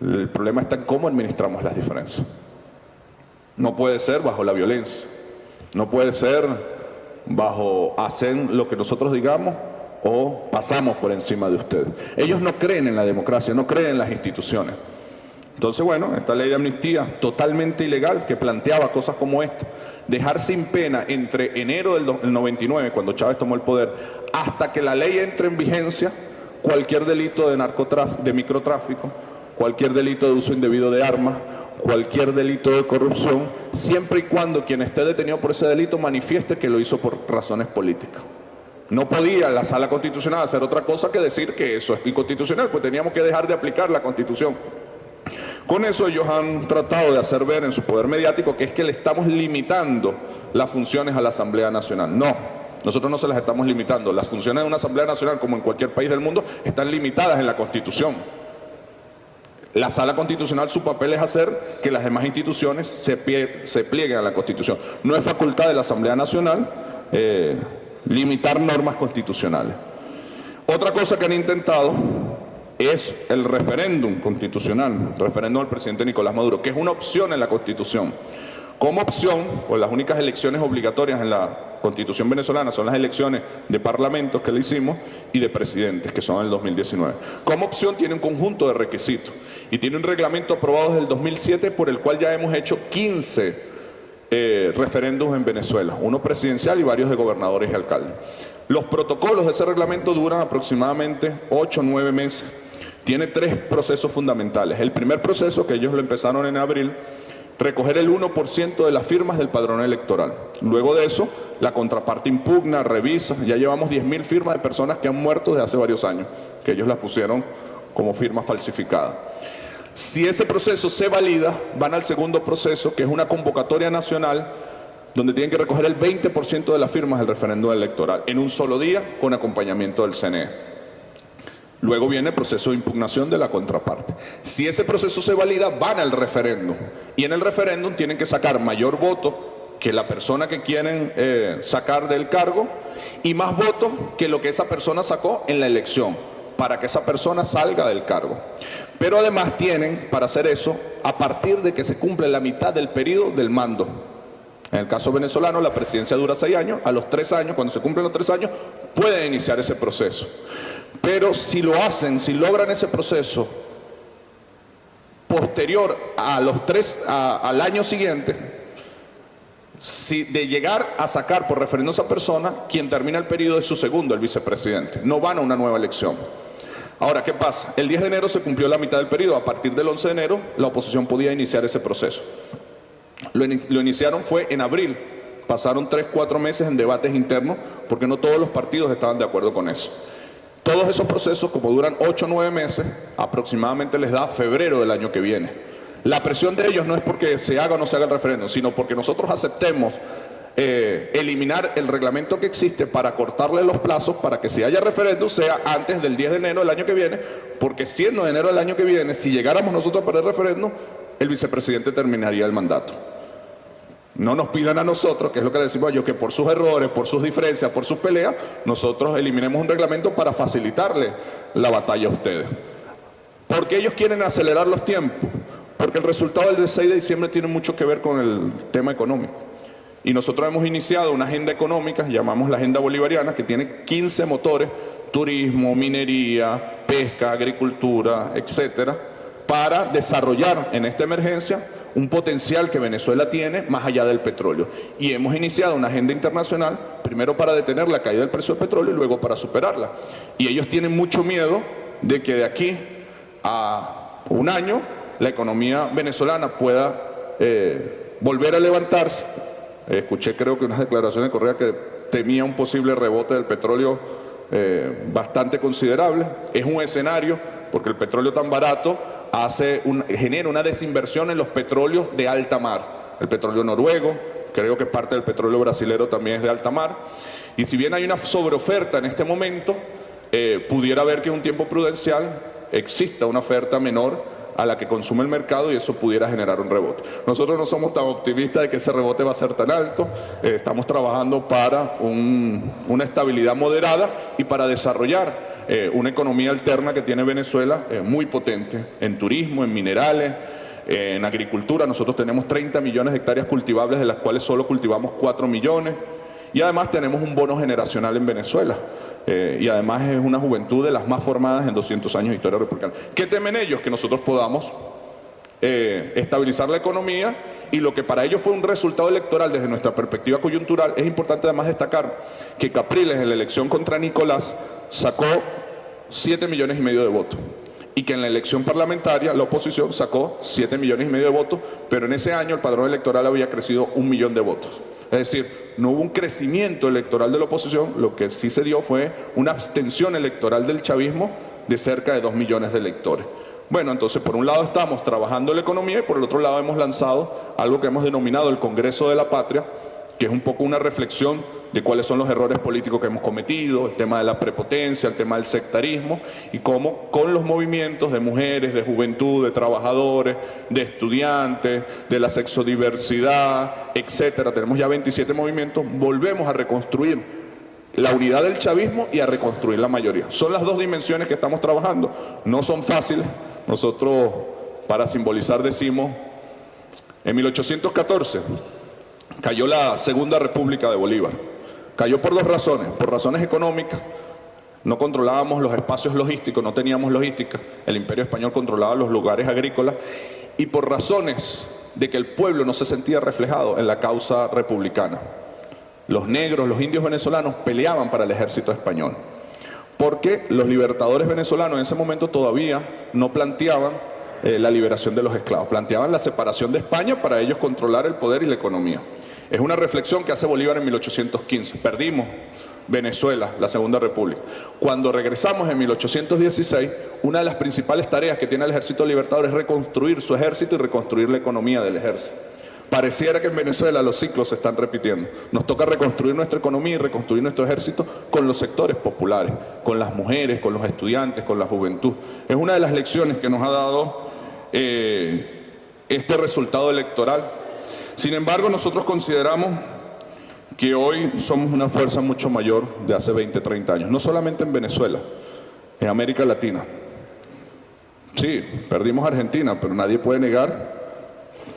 Speaker 1: El problema está en cómo administramos las diferencias. No puede ser bajo la violencia, no puede ser bajo hacer lo que nosotros digamos o pasamos por encima de ustedes. Ellos no creen en la democracia, no creen en las instituciones. Entonces, bueno, esta ley de amnistía totalmente ilegal que planteaba cosas como esta, dejar sin pena entre enero del 99, cuando Chávez tomó el poder, hasta que la ley entre en vigencia, cualquier delito de microtráfico, cualquier delito de uso indebido de armas, cualquier delito de corrupción, siempre y cuando quien esté detenido por ese delito manifieste que lo hizo por razones políticas. No podía la Sala Constitucional hacer otra cosa que decir que eso es inconstitucional, pues teníamos que dejar de aplicar la Constitución. Con eso ellos han tratado de hacer ver en su poder mediático que es que le estamos limitando las funciones a la Asamblea Nacional. No, nosotros no se las estamos limitando. Las funciones de una Asamblea Nacional, como en cualquier país del mundo, están limitadas en la Constitución. La Sala Constitucional, su papel es hacer que las demás instituciones se plieguen a la Constitución. No es facultad de la Asamblea Nacional limitar normas constitucionales. Otra cosa que han intentado es el referéndum constitucional, el referéndum del presidente Nicolás Maduro, que es una opción en la Constitución. Como opción, o las únicas elecciones obligatorias en la Constitución venezolana son las elecciones de parlamentos que le hicimos y de presidentes, que son en el 2019. Como opción tiene un conjunto de requisitos y tiene un reglamento aprobado desde el 2007 por el cual ya hemos hecho 15 referéndums en Venezuela, uno presidencial y varios de gobernadores y alcaldes. Los protocolos de ese reglamento duran aproximadamente 8 o 9 meses. Tiene 3 procesos fundamentales. El primer proceso, que ellos lo empezaron en abril, recoger el 1% de las firmas del padrón electoral. Luego de eso, la contraparte impugna, revisa. Ya llevamos 10.000 firmas de personas que han muerto desde hace varios años, que ellos las pusieron como firmas falsificadas. Si ese proceso se valida, van al segundo proceso, que es una convocatoria nacional, donde tienen que recoger el 20% de las firmas del referéndum electoral, en un solo día, con acompañamiento del CNE. Luego viene el proceso de impugnación de la contraparte. Si ese proceso se valida, van al referéndum. Y en el referéndum tienen que sacar mayor voto que la persona que quieren sacar del cargo y más votos que lo que esa persona sacó en la elección, para que esa persona salga del cargo. Pero además tienen, para hacer eso, a partir de que se cumple la mitad del periodo del mando. En el caso venezolano, la presidencia dura 6 años. A los 3 años, cuando se cumplen los 3 años, pueden iniciar ese proceso. Pero si lo hacen, si logran ese proceso posterior a al año siguiente, si de llegar a sacar por referéndum a esa persona, quien termina el periodo es su segundo, el vicepresidente. No van a una nueva elección. Ahora, ¿qué pasa? El 10 de enero se cumplió la mitad del periodo. A partir del 11 de enero, la oposición podía iniciar ese proceso. Lo iniciaron fue en abril. Pasaron 3 o 4 meses en debates internos, porque no todos los partidos estaban de acuerdo con eso. Todos esos procesos, como duran 8 o 9 meses, aproximadamente les da febrero del año que viene. La presión de ellos no es porque se haga o no se haga el referéndum, sino porque nosotros aceptemos eliminar el reglamento que existe para cortarle los plazos para que si haya referéndum sea antes del 10 de enero del año que viene, porque siendo de enero del año que viene, si llegáramos nosotros para el referéndum, el vicepresidente terminaría el mandato. No nos pidan a nosotros, que es lo que decimos yo, que por sus errores, por sus diferencias, por sus peleas, nosotros eliminemos un reglamento para facilitarle la batalla a ustedes. Porque ellos quieren acelerar los tiempos, porque el resultado del 6 de diciembre tiene mucho que ver con el tema económico. Y nosotros hemos iniciado una agenda económica, llamamos la agenda bolivariana, que tiene 15 motores, turismo, minería, pesca, agricultura, etcétera, para desarrollar en esta emergencia un potencial que Venezuela tiene más allá del petróleo. Y hemos iniciado una agenda internacional, primero para detener la caída del precio del petróleo y luego para superarla. Y ellos tienen mucho miedo de que de aquí a un año la economía venezolana pueda volver a levantarse. Escuché creo que unas declaraciones de Correa que temía un posible rebote del petróleo bastante considerable. Es un escenario porque el petróleo tan barato genera una desinversión en los petróleos de alta mar. El petróleo noruego, creo que parte del petróleo brasilero también es de alta mar. Y si bien hay una sobreoferta en este momento, pudiera haber que en un tiempo prudencial exista una oferta menor a la que consume el mercado y eso pudiera generar un rebote. Nosotros no somos tan optimistas de que ese rebote va a ser tan alto. Estamos trabajando para una estabilidad moderada y para desarrollar una economía alterna que tiene Venezuela muy potente en turismo, en minerales, en agricultura. Nosotros tenemos 30 millones de hectáreas cultivables, de las cuales solo cultivamos 4 millones. Y además tenemos un bono generacional en Venezuela. Y además es una juventud de las más formadas en 200 años de historia republicana. ¿Qué temen ellos? Que nosotros podamos estabilizar la economía, y lo que para ellos fue un resultado electoral desde nuestra perspectiva coyuntural. Es importante además destacar que Capriles en la elección contra Nicolás sacó 7,5 millones de votos, y que en la elección parlamentaria la oposición sacó 7,5 millones de votos, pero en ese año el padrón electoral había crecido 1 millón de votos. Es decir, no hubo un crecimiento electoral de la oposición, lo que sí se dio fue una abstención electoral del chavismo de cerca de 2 millones de electores. Bueno, entonces por un lado estamos trabajando la economía y por el otro lado hemos lanzado algo que hemos denominado el Congreso de la Patria, que es un poco una reflexión de cuáles son los errores políticos que hemos cometido, el tema de la prepotencia, el tema del sectarismo, y cómo con los movimientos de mujeres, de juventud, de trabajadores, de estudiantes, de la sexodiversidad, etcétera, tenemos ya 27 movimientos, volvemos a reconstruir la unidad del chavismo y a reconstruir la mayoría. Son las dos dimensiones que estamos trabajando. No son fáciles. Nosotros, para simbolizar, decimos, en 1814 cayó la Segunda República de Bolívar. Cayó por dos razones. Por razones económicas. No controlábamos los espacios logísticos, no teníamos logística. El Imperio Español controlaba los lugares agrícolas. Y por razones de que el pueblo no se sentía reflejado en la causa republicana. Los negros, los indios venezolanos peleaban para el ejército español. Porque los libertadores venezolanos en ese momento todavía no planteaban la liberación de los esclavos. Planteaban la separación de España para ellos controlar el poder y la economía. Es una reflexión que hace Bolívar en 1815. Perdimos Venezuela, la Segunda República. Cuando regresamos en 1816, una de las principales tareas que tiene el Ejército Libertador es reconstruir su ejército y reconstruir la economía del ejército. Pareciera que en Venezuela los ciclos se están repitiendo. Nos toca reconstruir nuestra economía y reconstruir nuestro ejército con los sectores populares, con las mujeres, con los estudiantes, con la juventud. Es una de las lecciones que nos ha dado este resultado electoral. Sin embargo, nosotros consideramos que hoy somos una fuerza mucho mayor de hace 20, 30 años. No solamente en Venezuela, en América Latina. Sí, perdimos Argentina, pero nadie puede negar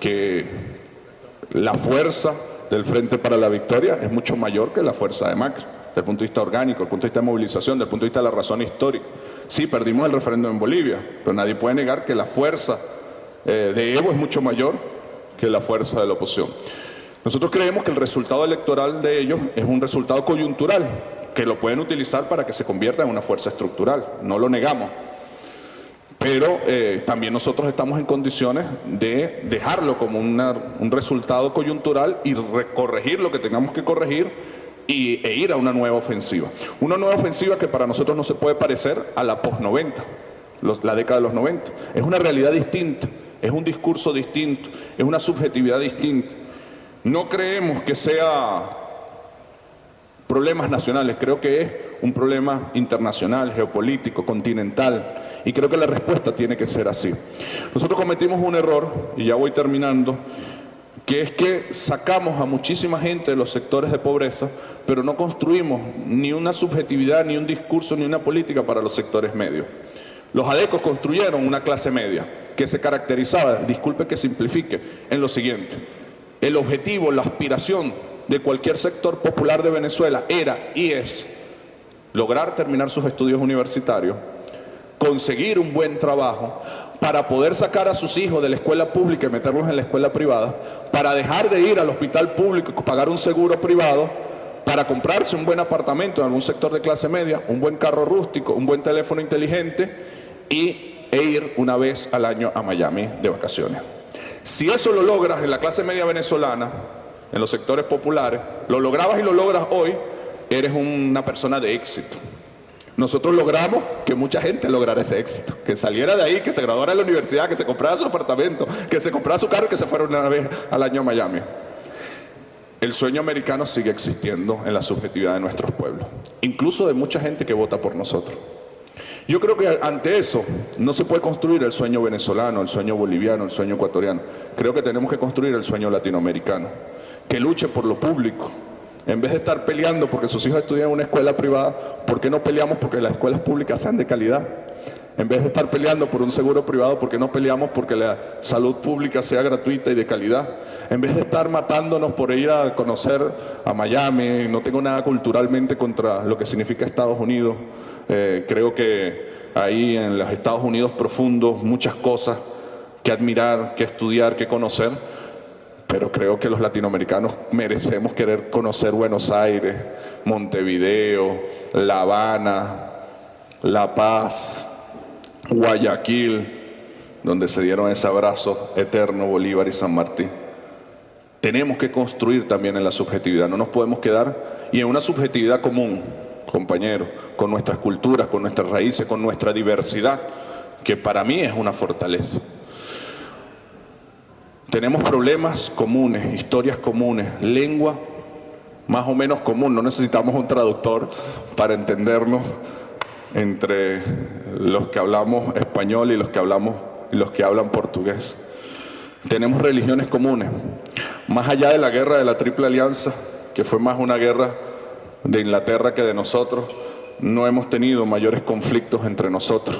Speaker 1: que la fuerza del Frente para la Victoria es mucho mayor que la fuerza de Macri, desde el punto de vista orgánico, desde el punto de vista de movilización, desde el punto de vista de la razón histórica. Sí, perdimos el referéndum en Bolivia, pero nadie puede negar que la fuerza de Evo es mucho mayor que la fuerza de la oposición. Nosotros creemos que el resultado electoral de ellos es un resultado coyuntural, que lo pueden utilizar para que se convierta en una fuerza estructural, no lo negamos. Pero también nosotros estamos en condiciones de dejarlo como un resultado coyuntural y corregir lo que tengamos que corregir e ir a una nueva ofensiva. Una nueva ofensiva que para nosotros no se puede parecer a la post-90, la década de los 90. Es una realidad distinta, es un discurso distinto, es una subjetividad distinta. No creemos que sea problemas nacionales, creo que es un problema internacional, geopolítico, continental, y creo que la respuesta tiene que ser así. Nosotros cometimos un error, y ya voy terminando, que es que sacamos a muchísima gente de los sectores de pobreza, pero no construimos ni una subjetividad, ni un discurso, ni una política para los sectores medios. Los adecos construyeron una clase media que se caracterizaba, disculpe que simplifique, en lo siguiente: el objetivo, la aspiración de cualquier sector popular de Venezuela era y es lograr terminar sus estudios universitarios, conseguir un buen trabajo, para poder sacar a sus hijos de la escuela pública y meterlos en la escuela privada, para dejar de ir al hospital público y pagar un seguro privado, para comprarse un buen apartamento en algún sector de clase media, un buen carro rústico, un buen teléfono inteligente e ir una vez al año a Miami de vacaciones. Si eso lo logras en la clase media venezolana, en los sectores populares, lo lograbas y lo logras hoy, eres una persona de éxito. Nosotros logramos que mucha gente lograra ese éxito, que saliera de ahí, que se graduara de la universidad, que se comprara su apartamento, que se comprara su carro y que se fuera una vez al año a Miami. El sueño americano sigue existiendo en la subjetividad de nuestros pueblos, incluso de mucha gente que vota por nosotros. Yo creo que ante eso no se puede construir el sueño venezolano, el sueño boliviano, el sueño ecuatoriano. Creo que tenemos que construir el sueño latinoamericano, que luche por lo público. En vez de estar peleando porque sus hijos estudian en una escuela privada, ¿por qué no peleamos porque las escuelas públicas sean de calidad? En vez de estar peleando por un seguro privado, ¿por qué no peleamos porque la salud pública sea gratuita y de calidad? En vez de estar matándonos por ir a conocer a Miami, no tengo nada culturalmente contra lo que significa Estados Unidos. Creo que ahí en los Estados Unidos profundos, muchas cosas que admirar, que estudiar, que conocer. Pero creo que los latinoamericanos merecemos querer conocer Buenos Aires, Montevideo, La Habana, La Paz, Guayaquil, donde se dieron ese abrazo eterno Bolívar y San Martín. tenemos que construir también en la subjetividad. No nos podemos quedar y en una subjetividad común, compañeros, con nuestras culturas, con nuestras raíces, con nuestra diversidad, que para mí es una fortaleza. Tenemos problemas comunes, historias comunes, lengua más o menos común. No necesitamos un traductor para entendernos entre los que hablamos español y los que hablan portugués. Tenemos religiones comunes. Más allá de la guerra de la Triple Alianza, que fue más una guerra de Inglaterra que de nosotros, no hemos tenido mayores conflictos entre nosotros,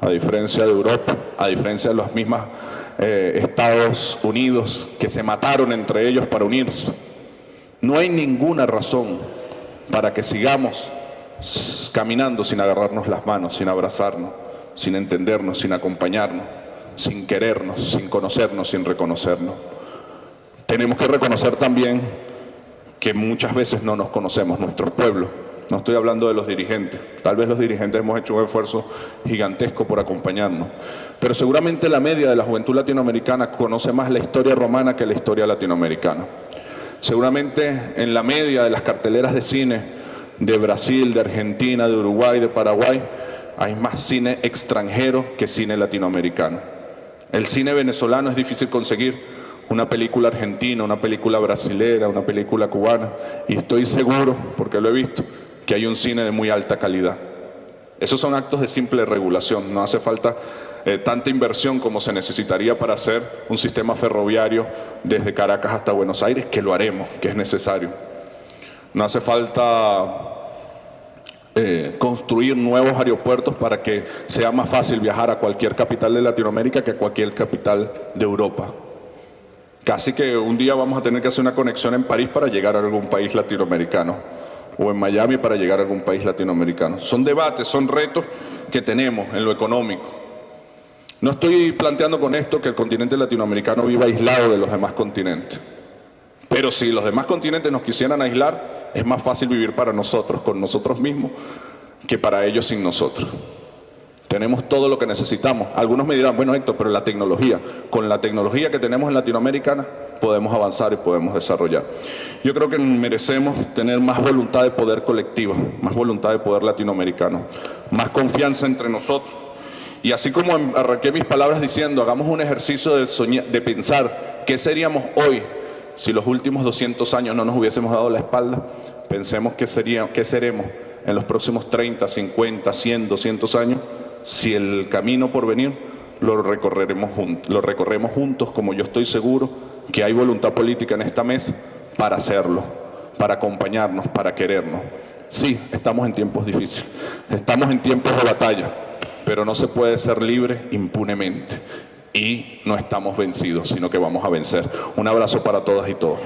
Speaker 1: a diferencia de Europa, a diferencia de los mismos Estados Unidos, que se mataron entre ellos para unirse. No hay ninguna razón para que sigamos caminando sin agarrarnos las manos, sin abrazarnos, sin entendernos, sin acompañarnos, sin querernos, sin conocernos, sin reconocernos. Tenemos que reconocer también que muchas veces no nos conocemos, nuestros pueblos. No estoy hablando de los dirigentes. Tal vez los dirigentes hemos hecho un esfuerzo gigantesco por acompañarnos. Pero seguramente la media de la juventud latinoamericana conoce más la historia romana que la historia latinoamericana. Seguramente en la media de las carteleras de cine de Brasil, de Argentina, de Uruguay, de Paraguay, hay más cine extranjero que cine latinoamericano. El cine venezolano es difícil conseguir. Una película argentina, una película brasilera, una película cubana. Y estoy seguro, porque lo he visto, que hay un cine de muy alta calidad. Esos son actos de simple regulación. No hace falta tanta inversión como se necesitaría para hacer un sistema ferroviario desde Caracas hasta Buenos Aires, que lo haremos, que es necesario. No hace falta construir nuevos aeropuertos para que sea más fácil viajar a cualquier capital de Latinoamérica que a cualquier capital de Europa. Casi que un día vamos a tener que hacer una conexión en París para llegar a algún país latinoamericano, o en Miami para llegar a algún país latinoamericano. Son debates, son retos que tenemos en lo económico. No estoy planteando con esto que el continente latinoamericano viva aislado de los demás continentes. Pero si los demás continentes nos quisieran aislar, es más fácil vivir para nosotros, con nosotros mismos, que para ellos sin nosotros. Tenemos todo lo que necesitamos. Algunos me dirán, bueno, Héctor, pero la tecnología, con la tecnología que tenemos en Latinoamérica, podemos avanzar y podemos desarrollar. Yo creo que merecemos tener más voluntad de poder colectiva, más voluntad de poder latinoamericano, más confianza entre nosotros. Y así como arranqué mis palabras diciendo, hagamos un ejercicio de pensar qué seríamos hoy si los últimos 200 años no nos hubiésemos dado la espalda. Pensemos qué seremos en los próximos 30, 50, 100, 200 años, si el camino por venir lo recorremos juntos, como yo estoy seguro que hay voluntad política en esta mesa para hacerlo, para acompañarnos, para querernos. Sí, estamos en tiempos difíciles, estamos en tiempos de batalla, pero no se puede ser libre impunemente. Y no estamos vencidos, sino que vamos a vencer. Un abrazo para todas y todos.